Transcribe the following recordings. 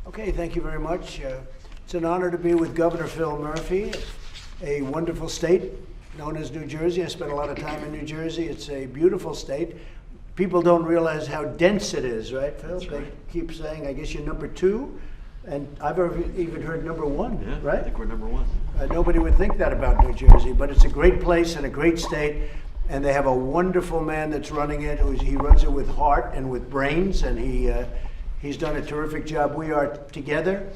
Okay, thank you very much. It's an honor to be with Governor Phil Murphy, a wonderful state known as New Jersey. I spent a lot of time in New Jersey. It's a beautiful state. People don't realize how dense it is, right, Phil? That's right. They keep saying, I guess you're number 2, and I've even heard number 1, Yeah, right? I think we're number 1. Nobody would think that about New Jersey, but it's a great place and a great state, and they have a wonderful man that's running it. He runs it with heart and with brains, and he's done a terrific job. We are together.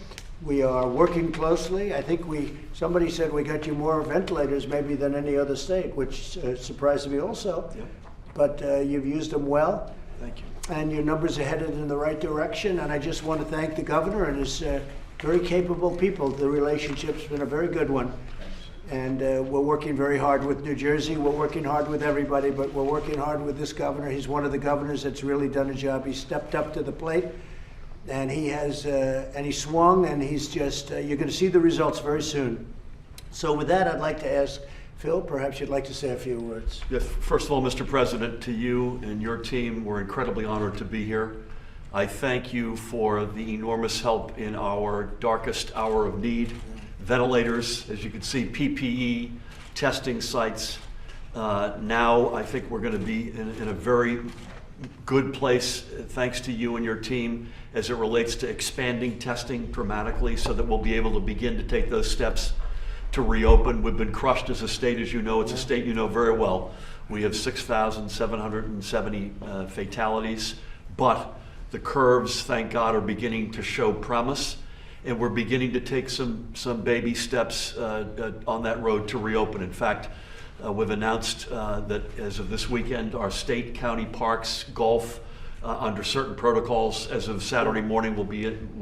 We are working closely. I think somebody said we got you more ventilators maybe than any other state, which surprised me also. Yep. But you've used them well. Thank you. And your numbers are headed in the right direction. And I just want to thank the governor and his very capable people. The relationship's been a very good one. And we're working very hard with New Jersey. We're working hard with everybody, but we're working hard with this governor. He's one of the governors that's really done a job. He stepped up to the plate. And he has, and he swung, and he's just, you're going to see the results very soon. So with that, I'd like to ask Phil, perhaps you'd like to say a few words. Yes, first of all, Mr. President, to you and your team, we're incredibly honored to be here. I thank you for the enormous help in our darkest hour of need. Ventilators, as you can see, PPE, testing sites. Now I think we're going to be in a very good place, thanks to you and your team, as it relates to expanding testing dramatically so that we'll be able to begin to take those steps to reopen. We've been crushed as a state, as you know. It's a state you know very well. We have 6,770 fatalities, but the curves, thank God, are beginning to show promise, and we're beginning to take some baby steps on that road to reopen. In fact, we've announced that as of this weekend, our state, county parks, golf, under certain protocols, as of Saturday morning, will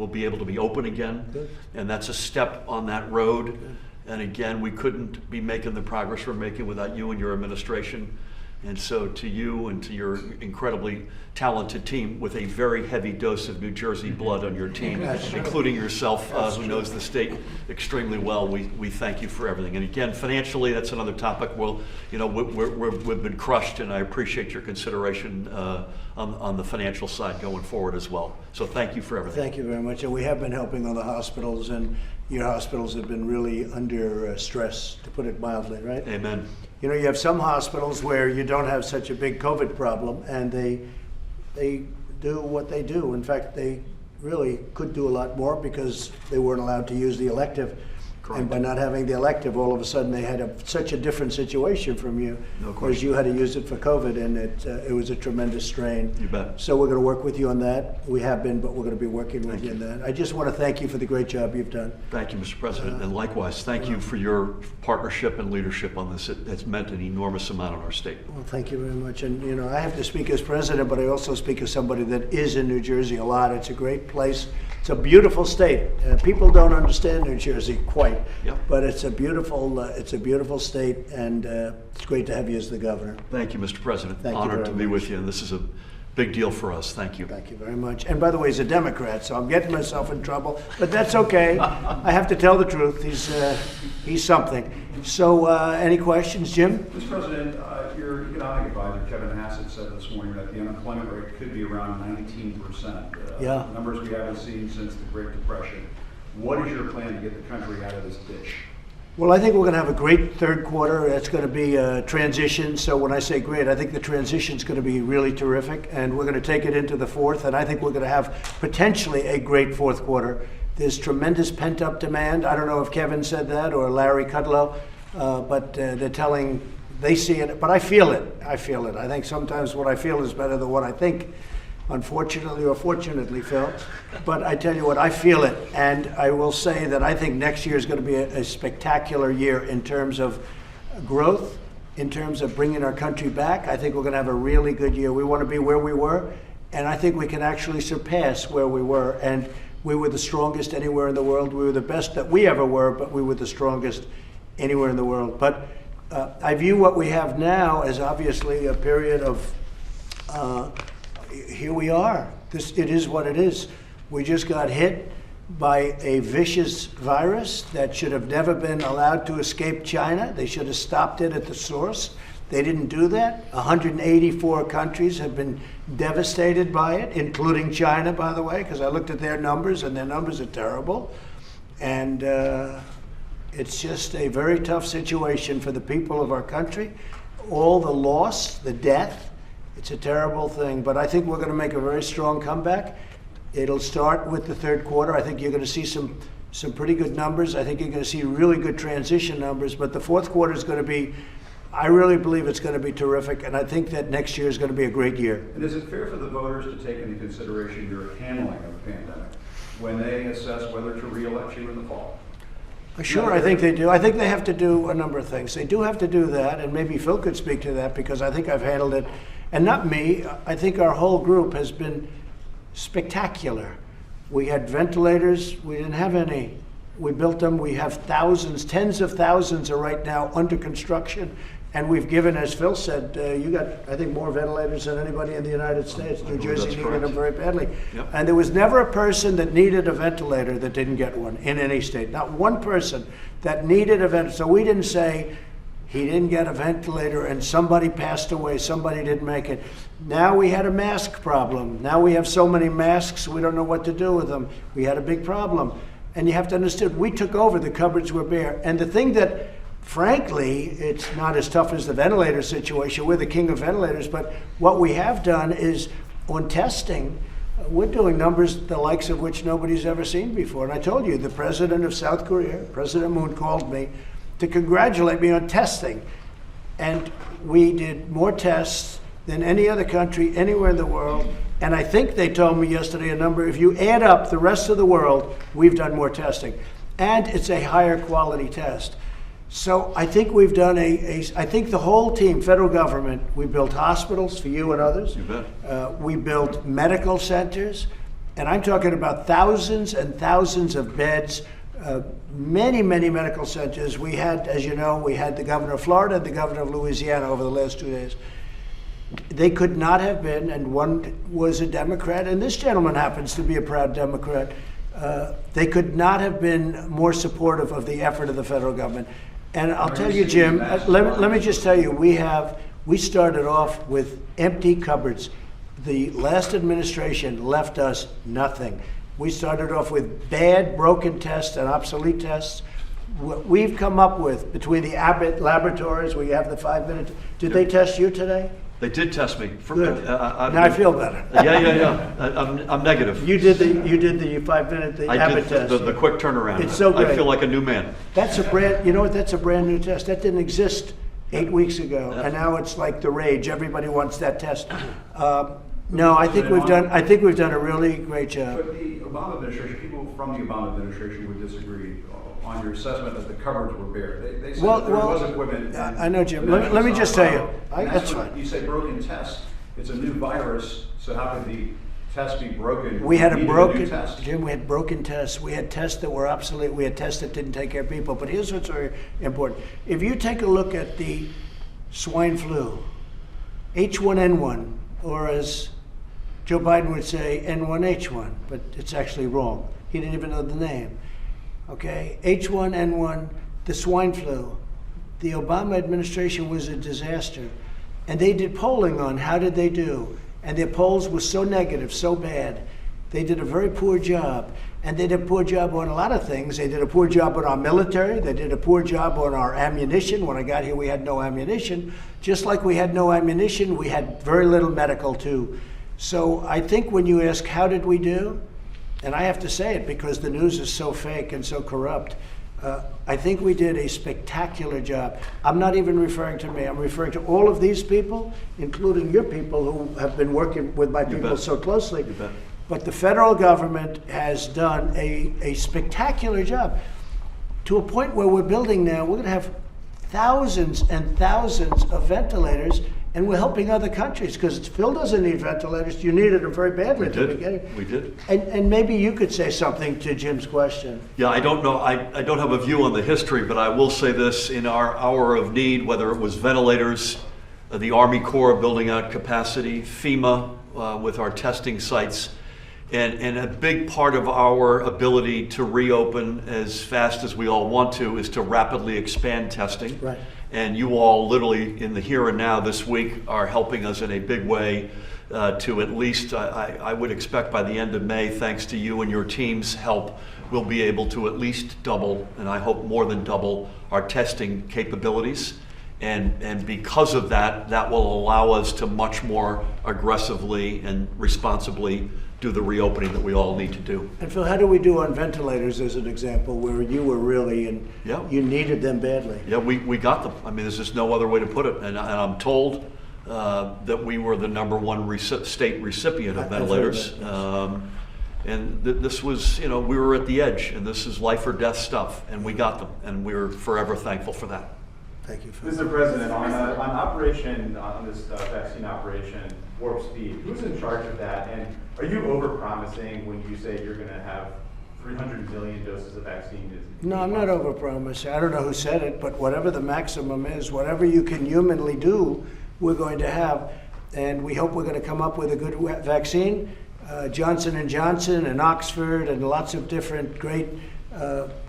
be able to be open again. Good. And that's a step on that road. Good. And again, we couldn't be making the progress we're making without you and your administration. And so to you and to your incredibly talented team with a very heavy dose of New Jersey blood on your team, including yourself, who knows the state extremely well, we thank you for everything. And again, financially, that's another topic. We've been crushed, and I appreciate your consideration on the financial side going forward as well. So thank you for everything. Thank you very much. And we have been helping on the hospitals, and your hospitals have been really under stress, to put it mildly, right? Amen. You know, you have some hospitals where you don't have such a big COVID problem, and they do what they do. In fact, they really could do a lot more because they weren't allowed to use the elective. Correct. And by not having the elective, all of a sudden they had such a different situation from you. No Of course, question. you had to use it for COVID, and it was a tremendous strain. You bet. So we're going to work with you on that. We have been, but we're going to be working with Thank you on you. that. I just want to thank you for the great job you've done. Thank you, Mr. President, and likewise, thank you for your partnership and leadership on this. It's meant an enormous amount in our state. Well, thank you very much. And, you know, I have to speak as president, but I also speak as somebody that is in New Jersey a lot. It's a great place. It's a beautiful state. People don't understand New Jersey quite, Yep. but it's a beautiful state, and it's great to have you as the governor. Thank you, Mr. President. Thank you Honored very to be much. with you, and this is a big deal for us. Thank you. Thank you very much. And by the way, he's a Democrat, so I'm getting myself in trouble, but that's okay. I have to tell the truth. He's something. So, any questions, Jim? Mr. President, your economic advisor, Kevin Hassett, said this morning that the unemployment rate could be around 19%. Yeah. Numbers we haven't seen since the Great Depression. What is your plan to get the country out of this ditch? Well, I think we're going to have a great third quarter. It's going to be a transition. So when I say great, I think the transition is going to be really terrific, and we're going to take it into the fourth, and I think we're going to have potentially a great fourth quarter. There's tremendous pent-up demand. I don't know if Kevin said that or Larry Kudlow, but they see it, but I feel it. I think sometimes what I feel is better than what I think, unfortunately or fortunately, Phil. But I tell you what, I feel it. And I will say that I think next year is going to be a spectacular year in terms of growth, in terms of bringing our country back. I think we're going to have a really good year. We want to be where we were, and I think we can actually surpass where we were. And we were the strongest anywhere in the world. We were the best that we ever were, but we were the strongest anywhere in the world. But I view what we have now as obviously a period of here we are. It is what it is. We just got hit by a vicious virus that should have never been allowed to escape China. They should have stopped it at the source. They didn't do that. 184 countries have been devastated by it, including China, by the way, because I looked at their numbers, and their numbers are terrible. And it's just a very tough situation for the people of our country. All the loss, the death, it's a terrible thing. But I think we're going to make a very strong comeback. It'll start with the third quarter. I think you're going to see some pretty good numbers. I think you're going to see really good transition numbers. But the fourth quarter is going to be, I really believe it's going to be terrific. And I think that next year is going to be a great year. And is it fair for the voters to take into consideration your handling of the pandemic when they assess whether to re-elect you in the fall? Sure, I think they do. I think they have to do a number of things. They do have to do that, and maybe Phil could speak to that, because I think I've handled it. And not me, I think our whole group has been spectacular. We had ventilators, we didn't have any. We built them, we have thousands, tens of thousands are right now under construction. And we've given, as Phil said, you got, I think, more ventilators than anybody in the United States. New Jersey needed them very badly. Yep. And there was never a person that needed a ventilator that didn't get one in any state. Not one person that needed a ventilator. So we didn't say he didn't get a ventilator and somebody passed away, somebody didn't make it. Now we had a mask problem. Now we have so many masks, we don't know what to do with them. We had a big problem. And you have to understand, we took over, the cupboards were bare. And the thing that, frankly, it's not as tough as the ventilator situation. We're the king of ventilators, but what we have done is on testing, we're doing numbers the likes of which nobody's ever seen before. And I told you, the president of South Korea, President Moon, called me to congratulate me on testing. And we did more tests than any other country anywhere in the world. And I think they told me yesterday a number, if you add up the rest of the world, we've done more testing. And it's a higher quality test. So I think we've done I think the whole team, federal government, we built hospitals for you and others. You bet. We built medical centers, and I'm talking about thousands and thousands of beds, many, many medical centers. We had, as you know, we had the governor of Florida and the governor of Louisiana over the last 2 days. They could not have been, and one was a Democrat, and this gentleman happens to be a proud Democrat. They could not have been more supportive of the effort of the federal government. And I'll tell you, Jim, let me just tell you, we started off with empty cupboards. The last administration left us nothing. We started off with bad, broken tests and obsolete tests. What we've come up with between the Abbott laboratories, where you have the 5-minute, did they test you today? They did test me. Good. Now I feel better. Yeah. I'm negative. You did the 5-minute, the I Abbott did test. the quick turnaround. It's so great. I feel like a new man. That's a brand, you know what, that's a brand new test. That didn't exist 8 weeks ago, and now it's like the rage. Everybody wants that test. No, I think we've done a really great job. But the Obama administration, people from the Obama administration would disagree on your assessment that the cupboards were bare. They said that there was equipment. I know, Jim. Let me just tell you. That's fine. You say broken test. It's a new virus, so how could the test be broken? We had new test. Jim, we had broken tests. We had tests that were obsolete. We had tests that didn't take care of people. But here's what's very important. If you take a look at the swine flu, H1N1, or as Joe Biden would say, N1H1, but it's actually wrong. He didn't even know the name. Okay, H1N1, the swine flu. The Obama administration was a disaster. And they did polling on how did they do. And their polls were so negative, so bad. They did a very poor job. And they did a poor job on a lot of things. They did a poor job on our military. They did a poor job on our ammunition. When I got here, we had no ammunition. Just like we had no ammunition, we had very little medical too. So I think when you ask, how did we do? And I have to say it because the news is so fake and so corrupt. I think we did a spectacular job. I'm not even referring to me. I'm referring to all of these people, including your people who have been working with my people so closely. But the federal government has done a spectacular job to a point where we're building now, we're going to have thousands and thousands of ventilators. And we're helping other countries because Phil doesn't need ventilators. You needed them very badly at the beginning. We did. And maybe you could say something to Jim's question. Yeah, I don't know. I don't have a view on the history, but I will say this: in our hour of need, whether it was ventilators, the Army Corps building out capacity, FEMA with our testing sites, and a big part of our ability to reopen as fast as we all want to is to rapidly expand testing. Right. And you all literally in the here and now this week are helping us in a big way to at least, I would expect by the end of May, thanks to you and your team's help, we'll be able to at least double, and I hope more than double, our testing capabilities. And because of that, that will allow us to much more aggressively and responsibly do the reopening that we all need to do. And Phil, how do we do on ventilators as an example, where you were really, and you needed them badly? Yeah, we got them. I mean, there's just no other way to put it. And I'm told that we were the #1 state recipient of ventilators. And this was, we were at the edge, and this is life or death stuff, and we got them, and we're forever thankful for that. Thank you, Phil. Mr. President, on this vaccine operation, Warp Speed, who's in charge of that? And are you overpromising when you say you're going to have 300 million doses of vaccine? No, I'm not overpromising. I don't know who said it, but whatever the maximum is, whatever you can humanly do, we're going to have. And we hope we're going to come up with a good vaccine. Johnson & Johnson and Oxford and lots of different great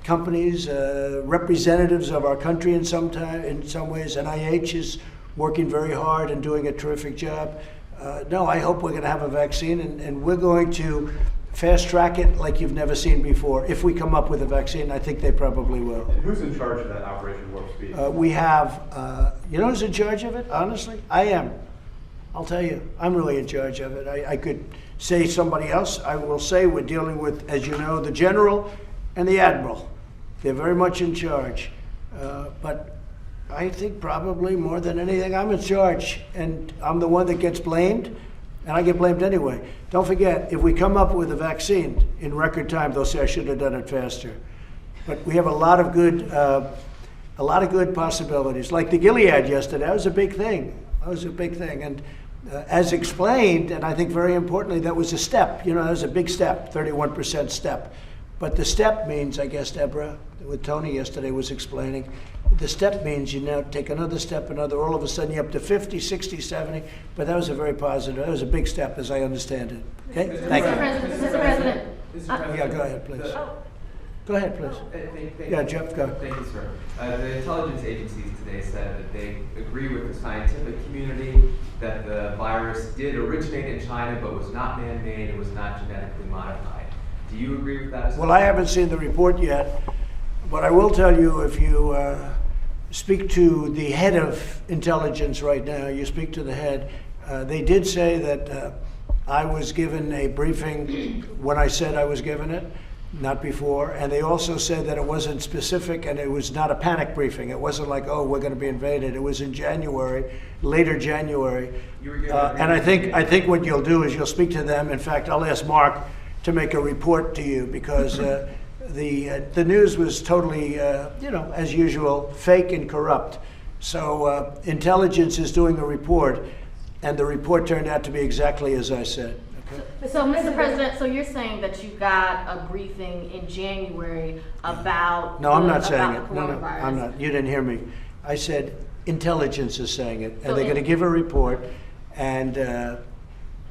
companies, representatives of our country in some ways. NIH is working very hard and doing a terrific job. No, I hope we're going to have a vaccine, and we're going to fast track it like you've never seen before. If we come up with a vaccine, I think they probably will. And who's in charge of that Operation Warp Speed? We have, you know who's in charge of it, honestly? I am. I'll tell you, I'm really in charge of it. I could say somebody else. I will say we're dealing with, as you know, the general and the admiral. They're very much in charge. But I think probably more than anything, I'm in charge, and I'm the one that gets blamed, and I get blamed anyway. Don't forget, if we come up with a vaccine in record time, they'll say I should have done it faster. But we have a lot of good possibilities. Like the Gilead yesterday, that was a big thing. That was a big thing, and as explained, and I think very importantly, that was a step. That was a big step, 31% step. But the step means, I guess, Deborah, what Tony yesterday was explaining, the step means you now take another step, all of a sudden you're up to 50, 60, 70, but that was a very positive, that was a big step as I understand it. Okay? Thank you. Mr. President. Yeah, go ahead, please. Go ahead, please. Yeah, Jeff, go. Thank you, sir. The intelligence agencies today said that they agree with the scientific community that the virus did originate in China but was not man-made and was not genetically modified. Do you agree with that? Well, I haven't seen the report yet, but I will tell you, if you speak to the head of intelligence right now, you speak to the head, they did say that I was given a briefing when I said I was given it, not before, and they also said that it wasn't specific and it was not a panic briefing. It wasn't like, oh, we're going to be invaded. It was in January, later January. And I think what you'll do is you'll speak to them. In fact, I'll ask Mark to make a report to you, because the news was totally, as usual, fake and corrupt. So intelligence is doing a report, and the report turned out to be exactly as I said. Okay? So, Mr. President, so you're saying that you got a briefing in January about No, I'm not saying it. No, coronavirus. I'm not. You didn't hear me. I said intelligence is saying it, and So they're going to give a report, and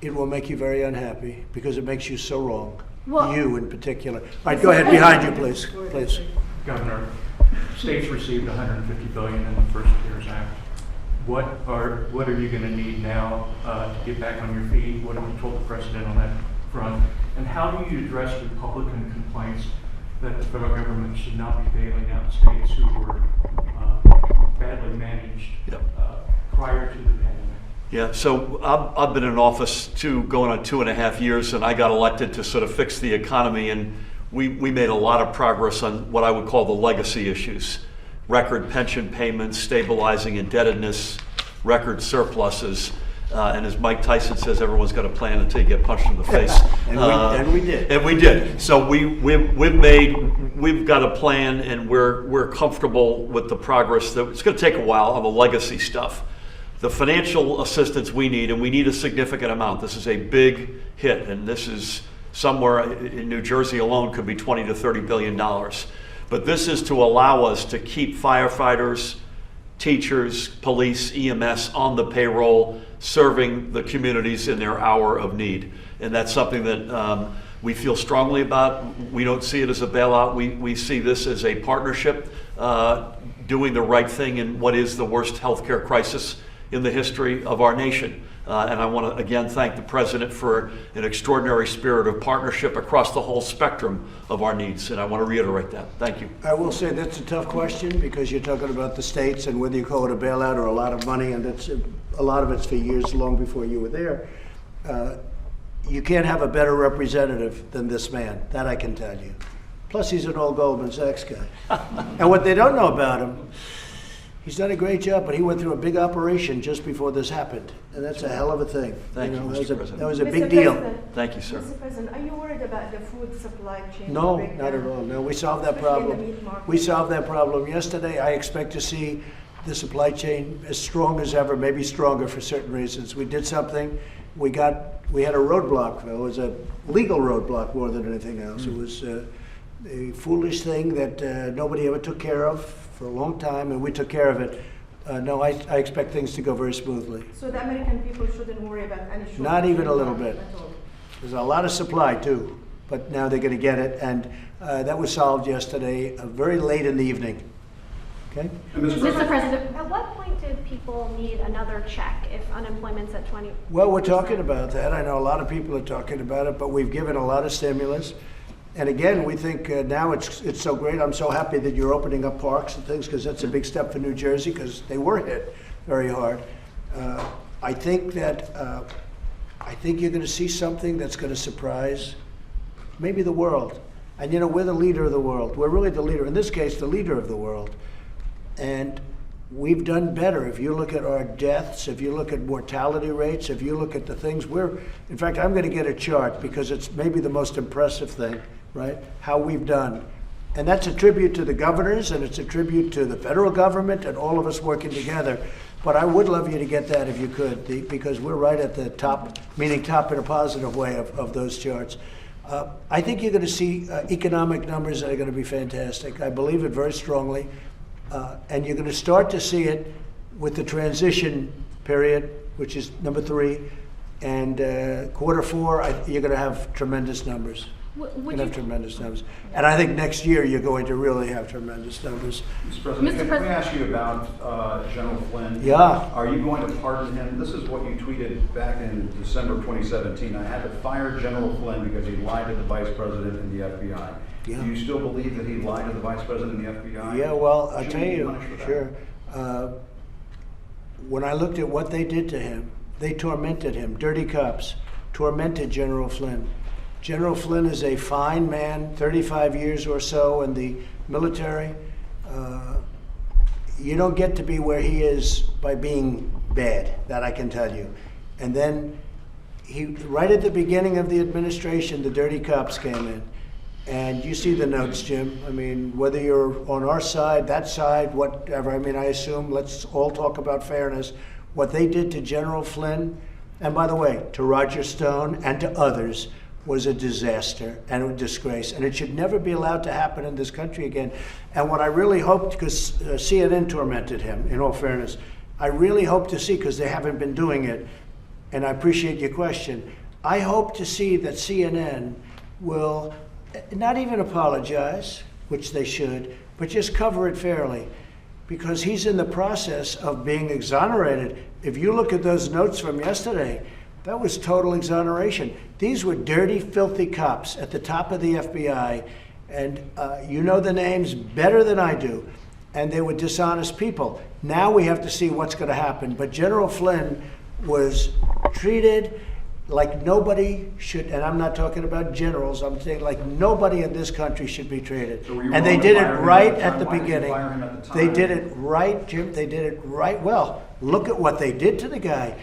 it will make you very unhappy because it makes you so wrong. Well, you in particular. All right, go ahead. Behind you, please. Please. Governor, states received $150 billion in the first CARES Act. What are you going to need now to get back on your feet? What have you told the president on that front? And how do you address Republican complaints that the federal government should not be bailing out states who were badly managed prior to the pandemic? Yeah, so I've been in office going on 2.5 years, and I got elected to sort of fix the economy, and we made a lot of progress on what I would call the legacy issues. Record pension payments, stabilizing indebtedness, record surpluses, and as Mike Tyson says, everyone's got a plan until you get punched in the face. And we did. And we did. So we've got a plan, and we're comfortable with the progress. It's going to take a while on the legacy stuff. The financial assistance we need, and we need a significant amount. This is a big hit, and this is somewhere in New Jersey alone could be $20 to $30 billion. But this is to allow us to keep firefighters, teachers, police, EMS on the payroll, serving the communities in their hour of need. And that's something that we feel strongly about. We don't see it as a bailout. We see this as a partnership, doing the right thing in what is the worst healthcare crisis in the history of our nation. And I want to again thank the President for an extraordinary spirit of partnership across the whole spectrum of our needs. And I want to reiterate that. Thank you. I will say that's a tough question because you're talking about the states and whether you call it a bailout or a lot of money, and that's a lot of it's for years long before you were there. You can't have a better representative than this man, that I can tell you. Plus, he's an old Goldman Sachs guy. And what they don't know about him, he's done a great job, but he went through a big operation just before this happened. And that's a hell of a thing. Thank you, Mr. President. That was a Mr. big deal. President, Thank you, sir. Mr. President, are you worried about the food supply chain? No, breakdown? not at all. No, we solved that Especially in the problem. meat market. We solved that problem yesterday. I expect to see the supply chain as strong as ever, maybe stronger for certain reasons. We did something. We had a roadblock. It was a legal roadblock more than anything else. It was a foolish thing that nobody ever took care of for a long time, and we took care of it. No, I expect things to go very smoothly. So the American people shouldn't worry about any shortage? Not even a in little market bit. at all? There's a lot of supply too, but now they're going to get it, and that was solved yesterday, very late in the evening. Okay? And Mr. Mr. President, At what point do people need another check if unemployment's at 20%? Well, we're talking about that. I know a lot of people are talking about it, but we've given a lot of stimulus. And again, we think now it's so great. I'm so happy that you're opening up parks and things because that's a big step for New Jersey because they were hit very hard. I think you're going to see something that's going to surprise maybe the world. And you know, we're the leader of the world. We're really the leader. In this case, the leader of the world. And we've done better. If you look at our deaths, if you look at mortality rates, if you look at the things in fact, I'm going to get a chart because it's maybe the most impressive thing, right? How we've done. And that's a tribute to the governors and it's a tribute to the federal government and all of us working together. But I would love you to get that if you could, because we're right at the top, meaning top in a positive way of those charts. I think you're going to see economic numbers that are going to be fantastic. I believe it very strongly. And you're going to start to see it with the transition period, which is number 3, and quarter 4. You're going to have tremendous numbers. You're going to have tremendous numbers, and I think next year you're going to really have tremendous numbers. Mr. President, Mr. can we ask you about General Flynn? Yeah. Are you going to pardon him? This is what you tweeted back in December 2017. I had to fire General Flynn because he lied to the Vice President and the FBI. Yeah. Do you still believe that he lied to the Vice President and the FBI? Yeah, well, I'll Should tell he be you, punished for that? sure. When I looked at what they did to him, they tormented him. Dirty cops tormented General Flynn. General Flynn is a fine man, 35 years or so in the military. You don't get to be where he is by being bad, that I can tell you. And then right at the beginning of the administration, the dirty cops came in. And you see the notes, Jim. I mean, whether you're on our side, that side, whatever. I mean, I assume, let's all talk about fairness. What they did to General Flynn, and by the way, to Roger Stone and to others, was a disaster and a disgrace. And it should never be allowed to happen in this country again. And what I really hoped, because CNN tormented him, in all fairness, I really hope to see, because they haven't been doing it, and I appreciate your question, I hope to see that CNN will not even apologize, which they should, but just cover it fairly, because he's in the process of being exonerated. If you look at those notes from yesterday, that was total exoneration. These were dirty, filthy cops at the top of the FBI, and you know the names better than I do, and they were dishonest people. Now we have to see what's going to happen, but General Flynn was treated like nobody should, and I'm not talking about generals, I'm saying like nobody in this country should be treated. So were you And they wrong to did it fire him right at the at time? the Why did you beginning. fire him at the They time? did it right, Jim, they did it right. Well, look at what they did to the guy.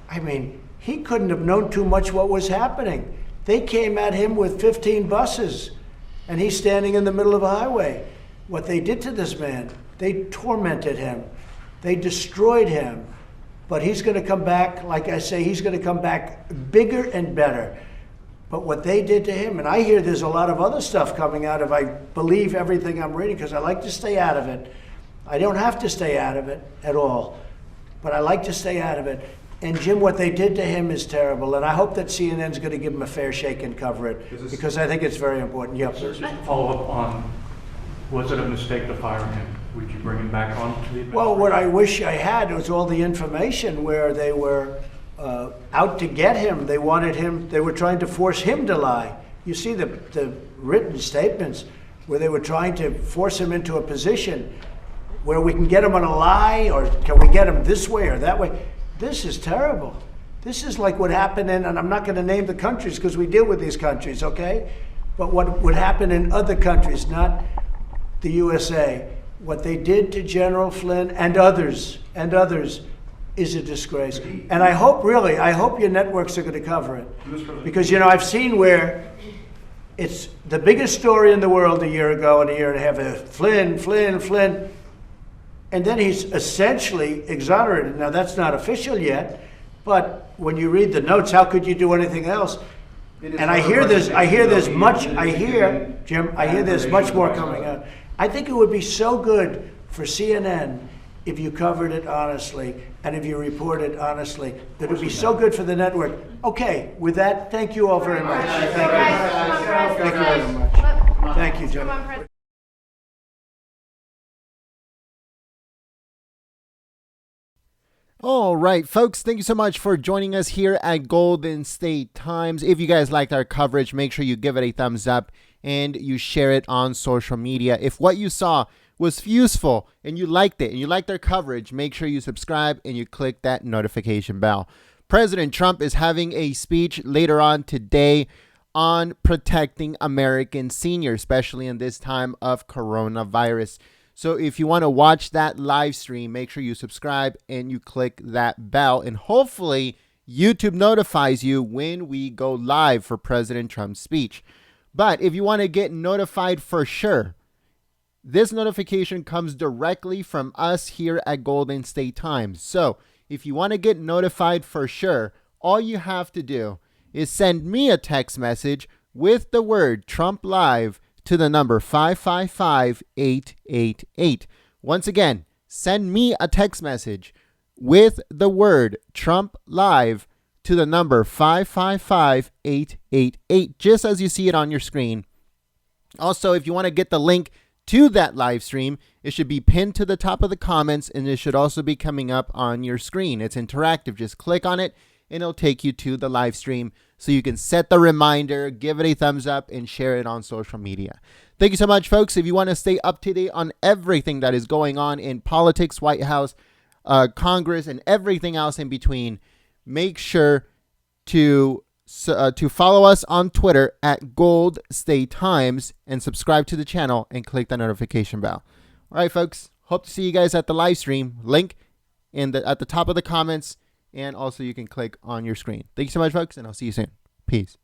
I mean, he couldn't have known too much what was happening. They came at him with 15 buses, and he's standing in the middle of a highway. What they did to this man, they tormented him. They destroyed him. But he's going to come back, like I say, he's going to come back bigger and better. But what they did to him, and I hear there's a lot of other stuff coming out if I believe everything I'm reading, because I like to stay out of it. I don't have to stay out of it at all, but I like to stay out of it. And Jim, what they did to him is terrible, and I hope that CNN's going to give him a fair shake and cover it, because I think it's very important. Yep. Just to follow up on, was it a mistake to fire him? Would you bring him back on to the administration? Well, what I wish I had was all the information where they were out to get him. They wanted him, they were trying to force him to lie. You see the written statements where they were trying to force him into a position where we can get him on a lie, or can we get him this way or that way? This is terrible. This is like what happened in, and I'm not going to name the countries because we deal with these countries, okay? But what would happen in other countries, not the USA, what they did to General Flynn and others, is a disgrace. And I hope your networks are going to cover it. Because, I've seen where it's the biggest story in the world a year ago and a year and a half, Flynn, and then he's essentially exonerated. Now, that's not official yet, but when you read the notes, how could you do anything else? And I hear there's much more coming out. I think it would be so good for CNN if you covered it honestly and if you reported honestly. That would be so good for the network. Okay, with that, thank you all very much. Thank you very much. Thank you, Jim. All right, folks, thank you so much for joining us here at Golden State Times. If you guys liked our coverage, make sure you give it a thumbs up and you share it on social media. If what you saw was useful and you liked it and you liked our coverage, make sure you subscribe and you click that notification bell. President Trump is having a speech later on today on protecting American seniors, especially in this time of coronavirus. So if you want to watch that live stream, make sure you subscribe and you click that bell. And hopefully YouTube notifies you when we go live for President Trump's speech. But if you want to get notified for sure, this notification comes directly from us here at Golden State Times. So if you want to get notified for sure, all you have to do is send me a text message with the word Trump Live to the number 555-888. Once again, send me a text message with the word Trump Live to the number 555-888, just as you see it on your screen. Also, if you want to get the link to that live stream, it should be pinned to the top of the comments, and it should also be coming up on your screen. It's interactive. Just click on it, and it'll take you to the live stream so you can set the reminder, give it a thumbs up, and share it on social media. Thank you so much, folks. If you want to stay up to date on everything that is going on in politics, White House, Congress, and everything else in between, make sure to follow us on Twitter at Gold State Times and subscribe to the channel and click the notification bell. All right, folks. Hope to see you guys at the live stream. Link at the top of the comments. And also you can click on your screen. Thank you so much, folks, and I'll see you soon. Peace.